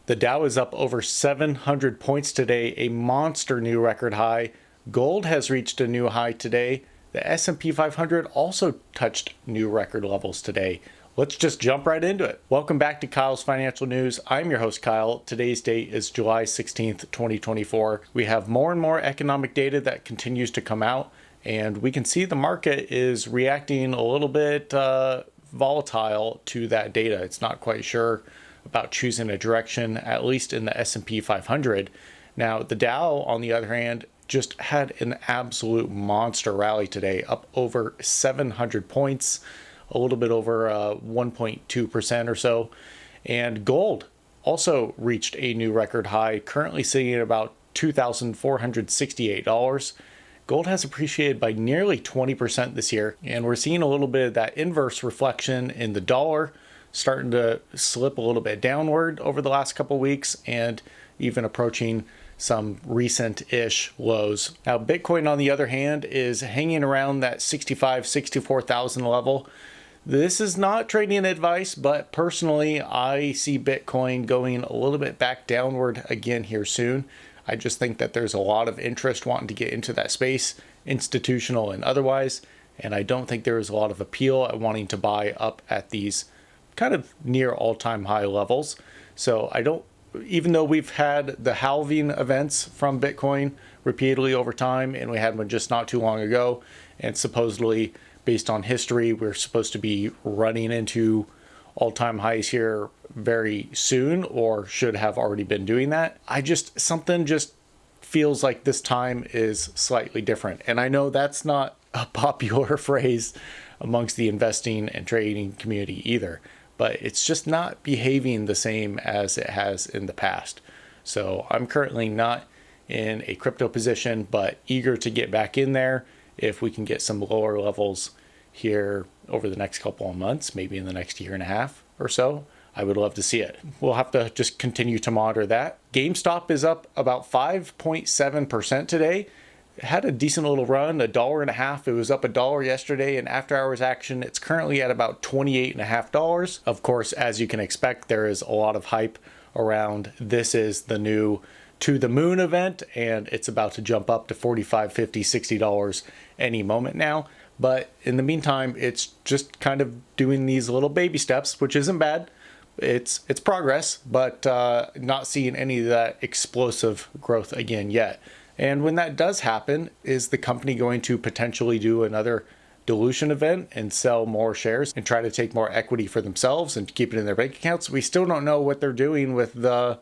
The Dow is up over 700 points today, a monster new record high. Gold has reached a new high today. The S&P 500 also touched new record levels today. Let's just jump right into it. Welcome back to Kyle's Financial News. I'm your host, Kyle. Today's date is July 16th, 2024. We have more and more economic data that continues to come out, and we can see the market is reacting a little bit volatile to that data. It's not quite sure about choosing a direction, at least in the S&P 500. Now, the Dow, on the other hand, just had an absolute monster rally today, up over 700 points, a little bit over 1.2% or so. And gold also reached a new record high, currently sitting at about $2,468. Gold has appreciated by nearly 20% this year, and we're seeing a little bit of that inverse reflection in the dollar, starting to slip a little bit downward over the last couple weeks and even approaching some recent-ish lows. Now, Bitcoin, on the other hand, is hanging around that 64,000 level. This is not trading advice, but personally, I see Bitcoin going a little bit back downward again here soon. I just think that there's a lot of interest wanting to get into that space, institutional and otherwise, and I don't think there is a lot of appeal at wanting to buy up at these kind of near all-time high levels. So I don't, even though we've had the halving events from Bitcoin repeatedly over time, and we had one just not too long ago, and supposedly based on history, we're supposed to be running into all-time highs here very soon, or should have already been doing that. Something just feels like this time is slightly different. And I know that's not a popular phrase amongst the investing and trading community either, but it's just not behaving the same as it has in the past. So I'm currently not in a crypto position, but eager to get back in there if we can get some lower levels here over the next couple of months, maybe in the next year and a half or so. I would love to see it. We'll have to just continue to monitor that. GameStop is up about 5.7% today. It had a decent little run, $1.50. It was up $1 yesterday in after hours action. It's currently at about $28.50. Of course, as you can expect, there is a lot of hype around this is the new to the moon event, and it's about to jump up to $45, $50, $60 any moment now. But in the meantime, it's just kind of doing these little baby steps, which isn't bad. It's progress, but not seeing any of that explosive growth again yet. And when that does happen, is the company going to potentially do another dilution event and sell more shares and try to take more equity for themselves and keep it in their bank accounts? We still don't know what they're doing with the,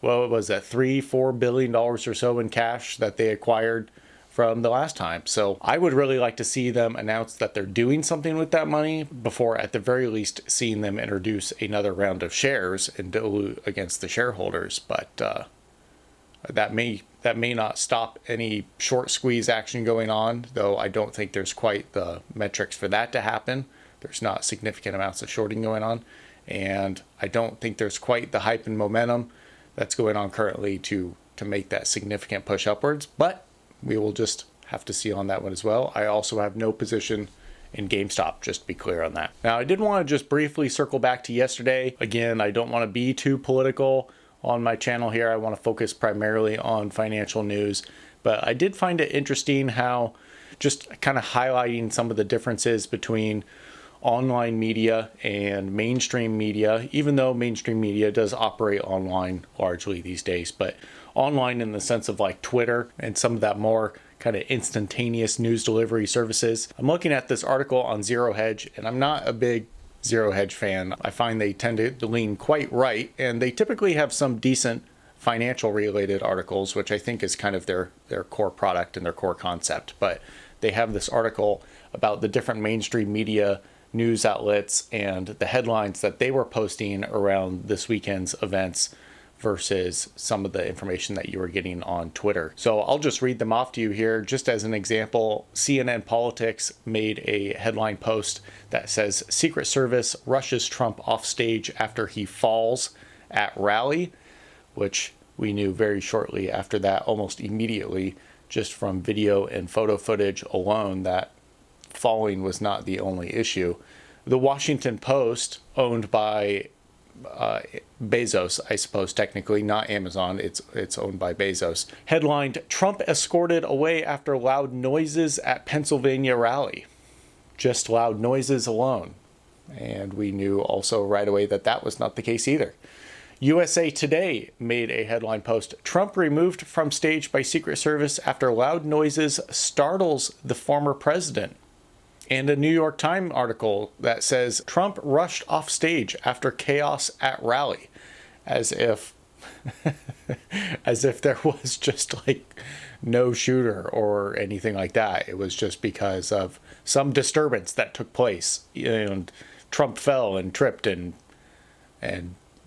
well, what was that, $3-4 billion or so in cash that they acquired from the last time. So I would really like to see them announce that they're doing something with that money before, at the very least, seeing them introduce another round of shares and dilute against the shareholders. But that may not stop any short squeeze action going on, though I don't think there's quite the metrics for that to happen. There's not significant amounts of shorting going on, and I don't think there's quite the hype and momentum that's going on currently to make that significant push upwards. But we will just have to see on that one as well. I also have no position in GameStop, just to be clear on that. Now, I did want to just briefly circle back to yesterday. Again, I don't want to be too political on my channel here. I want to focus primarily on financial news, but I did find it interesting how, just kind of highlighting some of the differences between online media and mainstream media, even though mainstream media does operate online largely these days, but online in the sense of like Twitter and some of that more kind of instantaneous news delivery services. I'm looking at this article on Zero Hedge, and I'm not a big Zero Hedge fan. I find they tend to lean quite right, and they typically have some decent financial related articles, which I think is kind of their core product and their core concept. But they have this article about the different mainstream media news outlets and the headlines that they were posting around this weekend's events versus some of the information that you were getting on Twitter. So I'll just read them off to you here. Just as an example, CNN Politics made a headline post that says, "Secret Service rushes Trump off stage after he falls at rally," which we knew very shortly after that, almost immediately, just from video and photo footage alone, that falling was not the only issue. The Washington Post, owned by Bezos, I suppose, technically, not Amazon. It's owned by Bezos. Headlined, Trump escorted away after loud noises at Pennsylvania rally. Just loud noises alone. And we knew also right away that that was not the case either. USA Today made a headline post, Trump removed from stage by Secret Service after loud noises startles the former president. And a New York Times article that says Trump rushed off stage after chaos at rally, as if there was just like no shooter or anything like that. It was just because of some disturbance that took place, and Trump fell and tripped and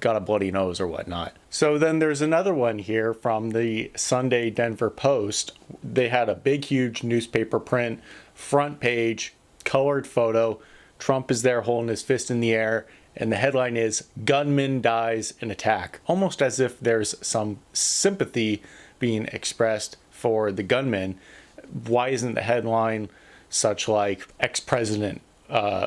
got a bloody nose or whatnot. So then there's another one here from the Sunday Denver Post. They had a big, huge newspaper print, front page, colored photo. Trump is there holding his fist in the air, and the headline is "Gunman Dies in Attack," almost as if there's some sympathy being expressed for the gunman. Why isn't the headline such like ex-president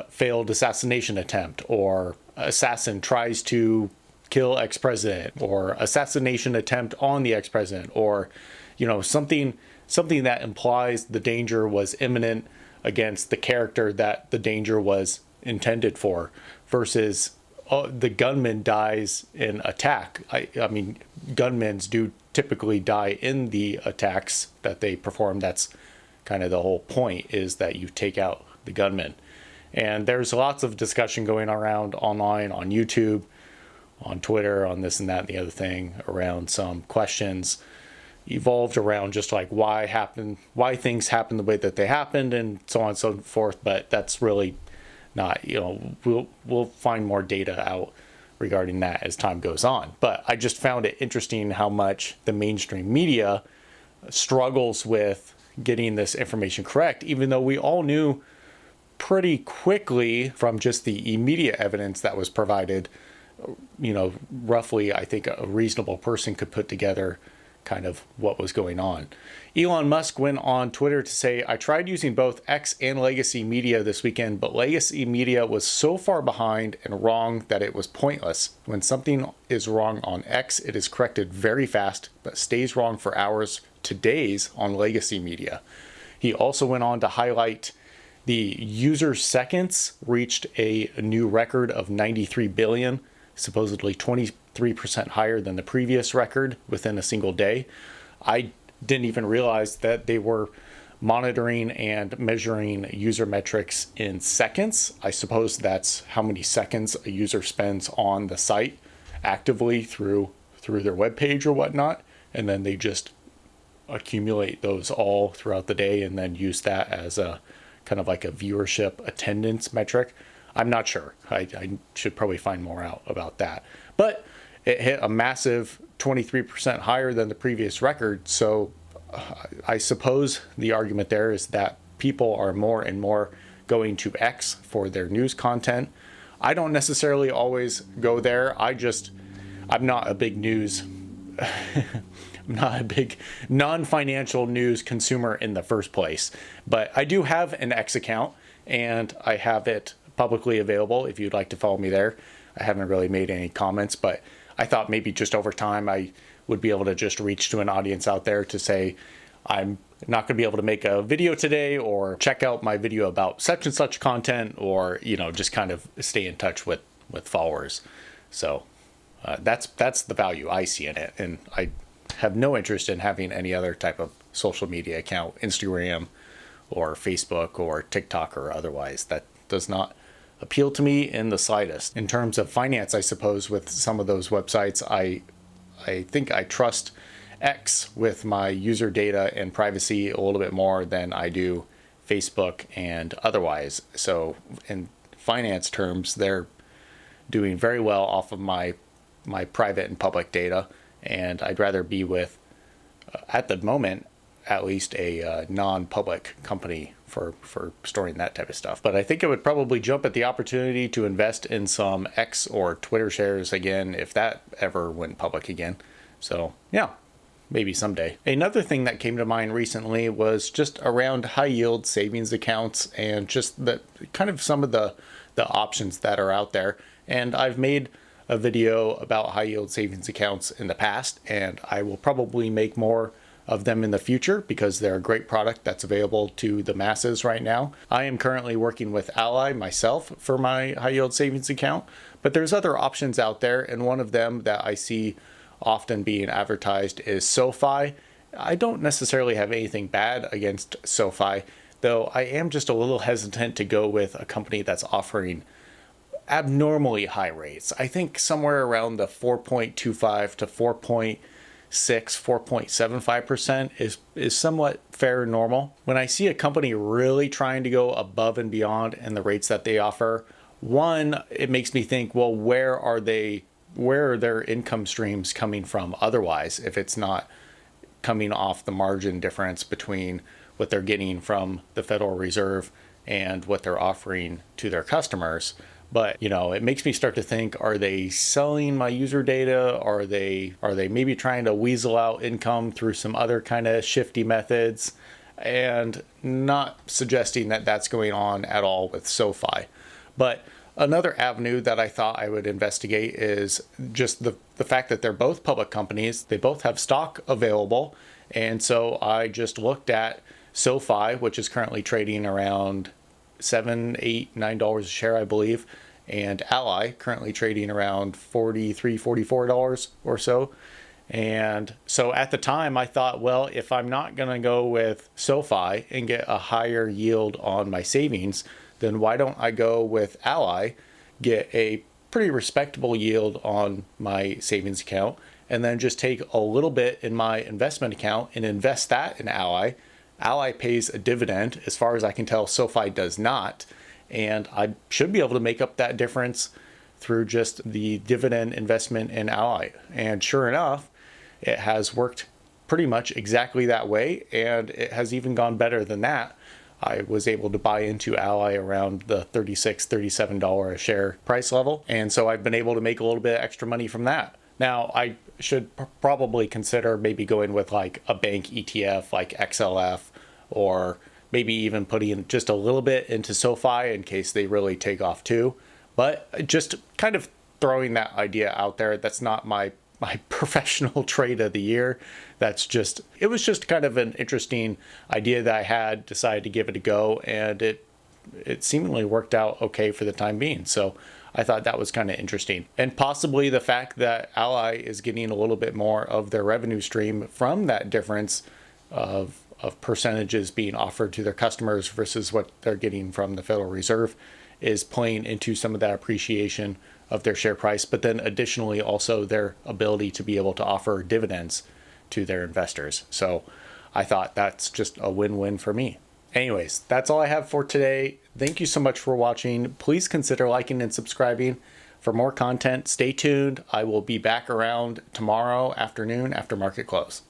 failed assassination attempt, or assassin tries to kill ex-president, or assassination attempt on the ex-president, or something that implies the danger was imminent against the character that the danger was intended for, versus the gunman dies in attack. I mean, gunmen do typically die in the attacks that they perform. That's kind of the whole point, is that you take out the gunman. And there's lots of discussion going around online, on YouTube, on Twitter, on this and that and the other thing, around some questions evolved around just like why things happened the way that they happened, and so on and so forth. But that's really not, we'll find more data out regarding that as time goes on. But I just found it interesting how much the mainstream media struggles with getting this information correct, even though we all knew pretty quickly from just the immediate evidence that was provided. Roughly, I think a reasonable person could put together kind of what was going on. Elon Musk went on Twitter to say, I tried using both X and legacy media this weekend, but legacy media was so far behind and wrong that it was pointless. When something is wrong on X, it is corrected very fast, but stays wrong for hours to days on legacy media. He also went on to highlight the user seconds reached a new record of 93 billion, supposedly 23% higher than the previous record within a single day. I didn't even realize that they were monitoring and measuring user metrics in seconds. I suppose that's how many seconds a user spends on the site actively through their webpage or whatnot, and then they just accumulate those all throughout the day and then use that as a kind of like a viewership attendance metric. I'm not sure. I should probably find more out about that. But it hit a massive 23% higher than the previous record. So I suppose the argument there is that people are more and more going to X for their news content. I don't necessarily always go there. I'm not a big news, I'm not a big non-financial news consumer in the first place. But I do have an X account, and I have it publicly available if you'd like to follow me there. I haven't really made any comments, but I thought maybe just over time I would be able to just reach to an audience out there to say, I'm not going to be able to make a video today, or check out my video about such and such content, or, just kind of stay in touch with followers. So that's the value I see in it. And I have no interest in having any other type of social media account, Instagram or Facebook or TikTok or otherwise. That does not appeal to me in the slightest. In terms of finance, I suppose with some of those websites, I think I trust X with my user data and privacy a little bit more than I do Facebook and otherwise. So in finance terms, they're doing very well off of my private and public data, and I'd rather be with, at the moment, at least a non-public company for storing that type of stuff. But I think I would probably jump at the opportunity to invest in some X or Twitter shares again if that ever went public again. So yeah, maybe someday. Another thing that came to mind recently was just around high yield savings accounts and just the kind of some of the options that are out there. And I've made a video about high yield savings accounts in the past, and I will probably make more of them in the future because they're a great product that's available to the masses right now. I am currently working with Ally myself for my high yield savings account, but there's other options out there, and one of them that I see often being advertised is SoFi. I don't necessarily have anything bad against SoFi, though I am just a little hesitant to go with a company that's offering abnormally high rates. I think somewhere around the 4.25 to 4.75% is somewhat fair and normal. When I see a company really trying to go above and beyond in the rates that they offer, one, it makes me think, well, where are their income streams coming from otherwise, if it's not coming off the margin difference between what they're getting from the Federal Reserve and what they're offering to their customers. But, it makes me start to think, are they selling my user data? Are they maybe trying to weasel out income through some other kind of shifty methods? And not suggesting that that's going on at all with SoFi. But another avenue that I thought I would investigate is just the fact that they're both public companies. They both have stock available. And so I just looked at SoFi, which is currently trading around $7, $8, $9 a share, I believe, and Ally currently trading around $43, $44 or so. And so at the time I thought, well, if I'm not going to go with SoFi and get a higher yield on my savings, then why don't I go with Ally, get a pretty respectable yield on my savings account, and then just take a little bit in my investment account and invest that in Ally. Ally pays a dividend. As far as I can tell, SoFi does not. And I should be able to make up that difference through just the dividend investment in Ally. And sure enough, it has worked pretty much exactly that way. And it has even gone better than that. I was able to buy into Ally around the $36, $37 a share price level. And so I've been able to make a little bit of extra money from that. Now, I should probably consider maybe going with like a bank ETF like XLF, or maybe even putting just a little bit into SoFi in case they really take off too. But just kind of throwing that idea out there. That's not my professional trade of the year. It was just kind of an interesting idea that I had, decided to give it a go, and it seemingly worked out okay for the time being. So I thought that was kind of interesting. And possibly the fact that Ally is getting a little bit more of their revenue stream from that difference of percentages being offered to their customers versus what they're getting from the Federal Reserve is playing into some of that appreciation of their share price, but then additionally also their ability to be able to offer dividends to their investors. So I thought that's just a win-win for me. Anyways, that's all I have for today. Thank you so much for watching. Please consider liking and subscribing for more content. Stay tuned. I will be back around tomorrow afternoon after market close.